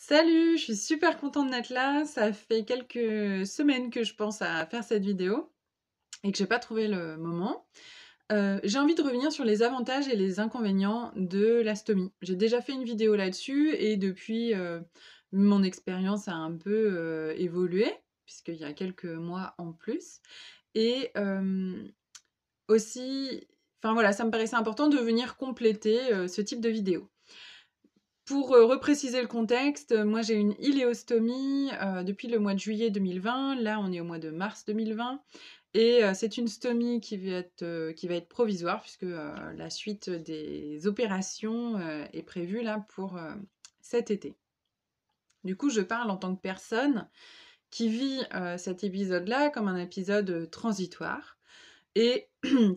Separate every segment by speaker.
Speaker 1: Salut, je suis super contente d'être là. Ça fait quelques semaines que je pense à faire cette vidéo et que j'ai pas trouvé le moment. J'ai envie de revenir sur les avantages et les inconvénients de la stomie. J'ai déjà fait une vidéo là-dessus et depuis, mon expérience a un peu, évolué, puisqu'il y a quelques mois en plus et aussi enfin voilà, ça me paraissait important de venir compléter, ce type de vidéo. Pour, repréciser le contexte, moi j'ai une iléostomie, depuis le mois de juillet 2020. Là, on est au mois de mars 2020 et c'est une stomie qui va être provisoire puisque, la suite des opérations, est prévue là pour, cet été. Du coup, je parle en tant que personne qui vit, cet épisode-là comme un épisode, transitoire et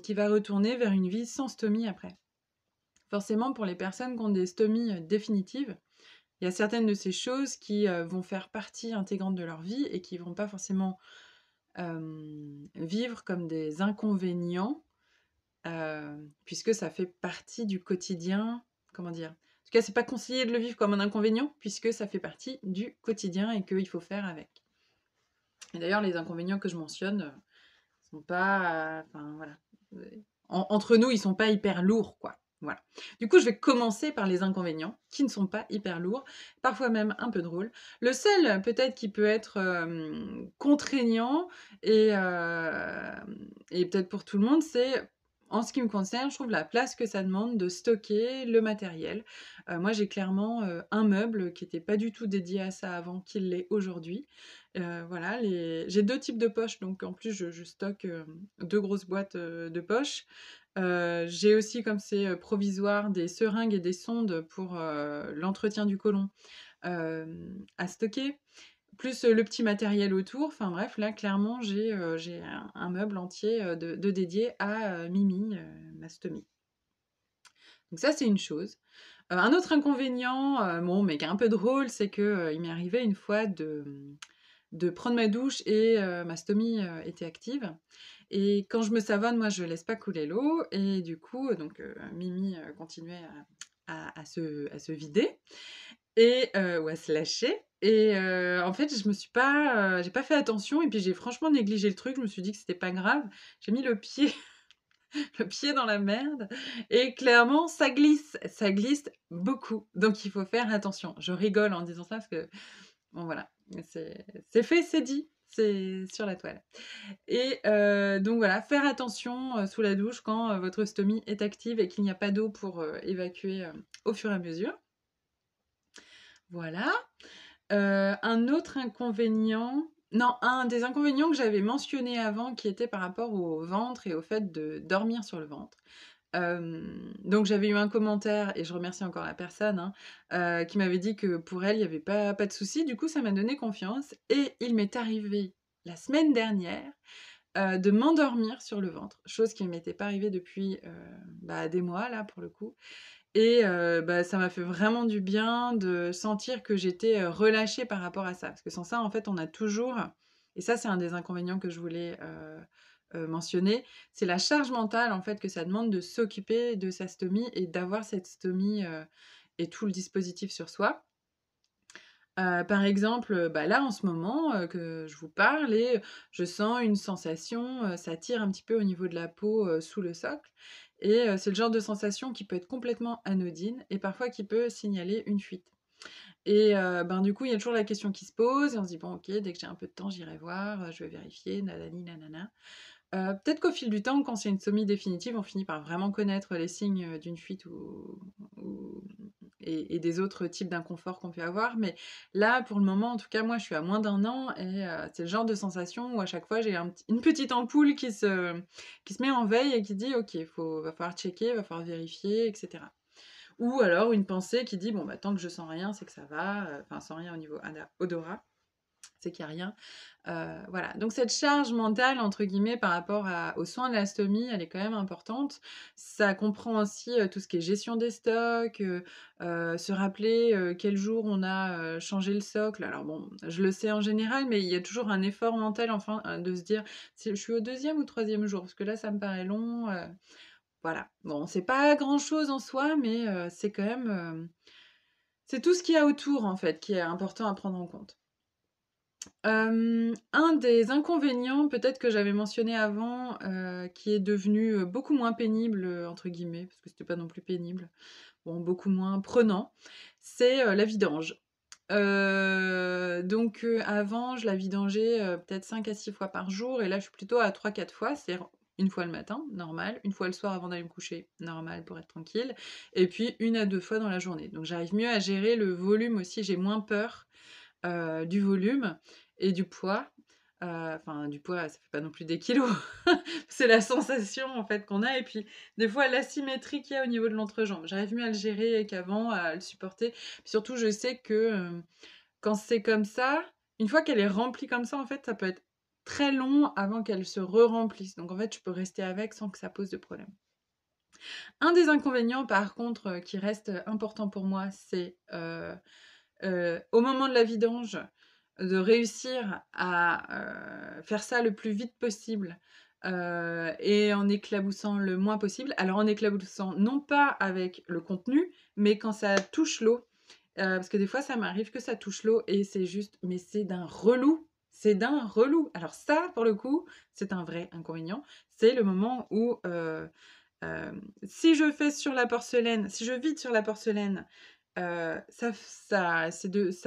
Speaker 1: qui va retourner vers une vie sans stomie après. Forcément, pour les personnes qui ont des stomies, définitives, il y a certaines de ces choses qui, vont faire partie intégrante de leur vie et qui vont pas forcément, vivre comme des inconvénients, puisque ça fait partie du quotidien. Comment dire? En tout cas, c'est pas conseillé de le vivre comme un inconvénient, puisque ça fait partie du quotidien et qu'il faut faire avec. Et d'ailleurs, les inconvénients que je mentionne, sont pas, enfin voilà, entre nous, ils sont pas hyper lourds, quoi. Voilà. Du coup, je vais commencer par les inconvénients, qui ne sont pas hyper lourds, parfois même un peu drôles. Le seul, peut-être, qui peut être contraignant et peut-être pour tout le monde, c'est, en ce qui me concerne, je trouve la place que ça demande de stocker le matériel. Moi, j'ai clairement un meuble qui n'était pas du tout dédié à ça avant, qu'il l'est aujourd'hui. Voilà, j'ai deux types de poches, donc en plus, je stocke deux grosses boîtes de poches. J'ai aussi, comme c'est provisoire, des seringues et des sondes pour l'entretien du côlon à stocker, plus le petit matériel autour. Enfin bref, là, clairement, j'ai un meuble entier de dédié à Mimi, ma stomie. Donc ça, c'est une chose. Un autre inconvénient, bon, mais qui est un peu drôle, c'est que il m'est arrivé une fois de prendre ma douche et ma stomie était active. Et quand je me savonne, moi, je laisse pas couler l'eau. Et du coup, donc Mimi continuait à se vider ou à se lâcher. Et en fait, je me suis pas, j'ai pas fait attention. Et puis j'ai franchement négligé le truc. Je me suis dit que c'était pas grave. J'ai mis le pied, le pied dans la merde. Et clairement, ça glisse beaucoup. Donc il faut faire attention. Je rigole en disant ça parce que bon voilà, c'est fait, c'est dit. C'est sur la toile. Et donc voilà, faire attention sous la douche quand votre stomie est active et qu'il n'y a pas d'eau pour évacuer au fur et à mesure. Voilà. Un autre inconvénient, non, un des inconvénients que j'avais mentionné avant, qui était par rapport au ventre et au fait de dormir sur le ventre. Donc j'avais eu un commentaire, et je remercie encore la personne, hein, qui m'avait dit que pour elle, il y avait pas de souci. Du coup, ça m'a donné confiance et il m'est arrivé la semaine dernière, de m'endormir sur le ventre, chose qui ne m'était pas arrivée depuis, des mois là, pour le coup. Et ça m'a fait vraiment du bien de sentir que j'étais, relâchée par rapport à ça. Parce que sans ça, en fait, on a toujours, et ça, c'est un des inconvénients que je voulais, mentionner, c'est la charge mentale, en fait, que ça demande de s'occuper de sa stomie et d'avoir cette stomie, et tout le dispositif sur soi. Par exemple, là, en ce moment, que je vous parle, et je sens une sensation, ça tire un petit peu au niveau de la peau, sous le socle, et c'est le genre de sensation qui peut être complètement anodine et parfois qui peut signaler une fuite. Et du coup, il y a toujours la question qui se pose et on se dit: «Bon, OK, dès que j'ai un peu de temps, j'irai voir, je vais vérifier, nanani nanana». Peut-être qu'au fil du temps, quand c'est une stomie définitive, on finit par vraiment connaître les signes, d'une fuite ou et des autres types d'inconfort qu'on peut avoir. Mais là, pour le moment, en tout cas, moi, je suis à moins d'un an et c'est le genre de sensation où à chaque fois, j'ai une petite ampoule qui se met en veille et qui dit: «OK, va falloir checker, va falloir vérifier» et cetera. Ou alors une pensée qui dit: «Bon, tant que je sens rien, c'est que ça va», enfin, sans rien au niveau odorat, c'est qu'il y a rien. Voilà, donc cette charge mentale, entre guillemets, par rapport aux soins de la stomie, elle est quand même importante. Ça comprend aussi tout ce qui est gestion des stocks, se rappeler quel jour on a changé le socle. Alors bon, je le sais en général, mais il y a toujours un effort mental, enfin, de se dire, je suis au deuxième ou troisième jour, parce que là, ça me paraît long. Voilà, bon, c'est pas grand-chose en soi, mais C'est tout ce qu'il y a autour, en fait, qui est important à prendre en compte. Un des inconvénients, peut-être que j'avais mentionné avant, qui est devenu, beaucoup moins «pénible», entre guillemets, parce que c'était pas non plus pénible, bon, beaucoup moins prenant, c'est, la vidange. Donc avant, je la vidangeais, peut-être 5 à 6 fois par jour et là, je suis plutôt à 3-4 fois. C'est-à-dire 1 fois le matin, normal, 1 fois le soir avant d'aller me coucher, normal pour être tranquille et puis 1 à 2 fois dans la journée. Donc j'arrive mieux à gérer le volume aussi, j'ai moins peur, du volume et du poids. Enfin du poids, ça fait pas non plus des kilos. C'est la sensation en fait qu'on a et puis des fois l'asymétrie qu'il y a au niveau de l'entrejambe. J'arrive mieux à le gérer qu'avant, à le supporter. Puis surtout, je sais que, quand c'est comme ça, une fois qu'elle est remplie comme ça, en fait, ça peut être très long avant qu'elle se re-remplisse. Donc en fait, je peux rester avec sans que ça pose de problème. Un des inconvénients par contre, qui reste important pour moi, c'est, au moment de la vidange, de réussir à, faire ça le plus vite possible, et en éclaboussant le moins possible. Alors en éclaboussant non pas avec le contenu, mais quand ça touche l'eau. Parce que des fois ça m'arrive que ça touche l'eau et c'est juste mais c'est d'un relou! C'est d'un relou! Alors ça, pour le coup, c'est un vrai inconvénient. C'est le moment où, si je fais sur la porcelaine, si je vide sur la porcelaine, ça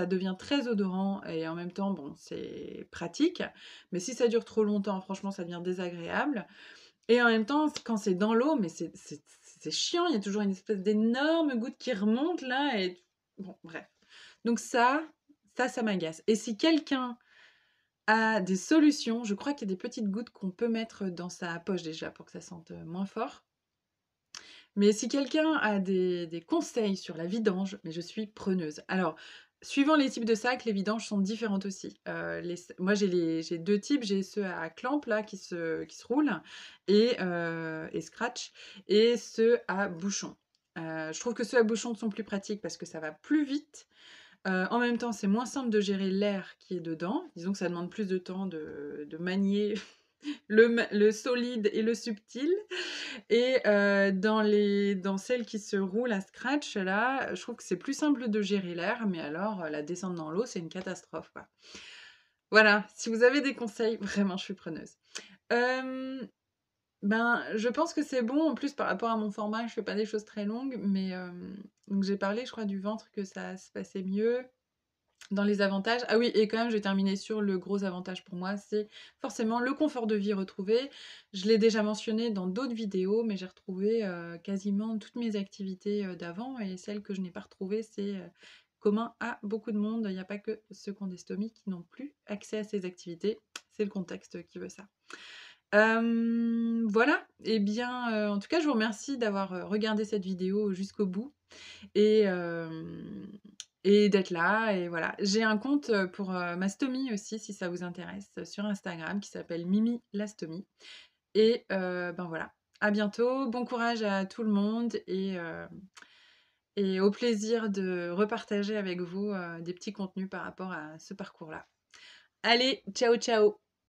Speaker 1: devient très odorant et en même temps, bon, c'est pratique. Mais si ça dure trop longtemps, franchement, ça devient désagréable et en même temps, quand c'est dans l'eau, mais c'est chiant, il y a toujours une espèce d'énorme goutte qui remonte là et bon, bref. Donc ça m'agace et si quelqu'un a des solutions, je crois qu'il y a des petites gouttes qu'on peut mettre dans sa poche déjà pour que ça sente, moins fort. Mais si quelqu'un a des conseils sur la vidange, mais je suis preneuse. Alors, suivant les types de sacs, les vidanges sont différentes aussi. Moi, j'ai 2 types, j'ai ceux à clamp là qui se roulent et scratch et ceux à bouchon. Je trouve que ceux à bouchon sont plus pratiques parce que ça va plus vite. En même temps, c'est moins simple de gérer l'air qui est dedans. Disons que ça demande plus de temps de manier le solide et le subtil et dans celles qui se roulent à scratch là, je trouve que c'est plus simple de gérer l'air, mais alors, la descente dans l'eau, c'est une catastrophe, quoi. Voilà, si vous avez des conseils, vraiment, je suis preneuse. Hem, ben, je pense que c'est bon, en plus, par rapport à mon format, je fais pas des choses très longues, mais donc j'ai parlé, je crois, du ventre, que ça se passait mieux. Dans les avantages, ah oui, et quand même, je vais terminer sur le gros avantage pour moi, c'est forcément le confort de vie retrouvé. Je l'ai déjà mentionné dans d'autres vidéos, mais j'ai retrouvé quasiment toutes mes activités d'avant et celles que je n'ai pas retrouvées, c'est commun à beaucoup de monde. Il n'y a pas que ceux qui ont des stomies qui n'ont plus accès à ces activités. C'est le contexte qui veut ça. Voilà, et bien, en tout cas, je vous remercie d'avoir regardé cette vidéo jusqu'au bout et d'être là et voilà. J'ai un compte, pour, ma stomie aussi si ça vous intéresse, sur Instagram qui s'appelle Mimi la stomie et ben, voilà. À bientôt, bon courage à tout le monde et au plaisir de repartager avec vous, des petits contenus par rapport à ce parcours-là. Allez, ciao, ciao!